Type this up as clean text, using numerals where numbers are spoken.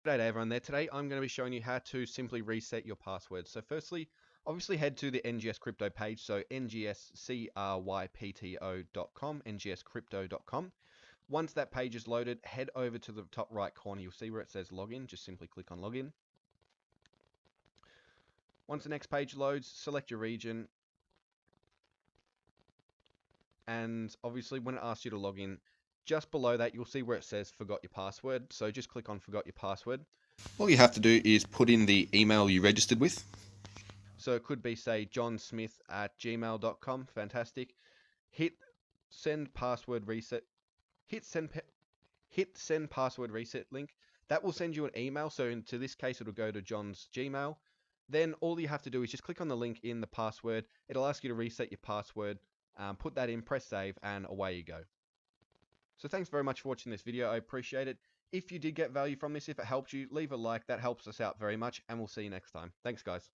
G'day everyone there. Today I'm going to be showing you how to simply reset your password. So firstly, obviously head to the NGS Crypto page, so ngscrypto.com, ngscrypto.com. Once that page is loaded, head over to the top right corner. You'll see where it says login. Just simply click on login. Once the next page loads, select your region. And obviously when it asks you to log in, just below that you'll see where it says forgot your password. So just click on forgot your password. All you have to do is put in the email you registered with. So it could be, say, johnsmith@gmail.com. Fantastic. Hit send password reset. Hit send password reset link. That will send you an email. So into this case, it'll go to John's Gmail. Then all you have to do is just click on the link in the password. It'll ask you to reset your password. Put that in, press save, and away you go. So thanks very much for watching this video. I appreciate it. If you did get value from this, if it helped you, leave a like. That helps us out very much, and we'll see you next time. Thanks, guys.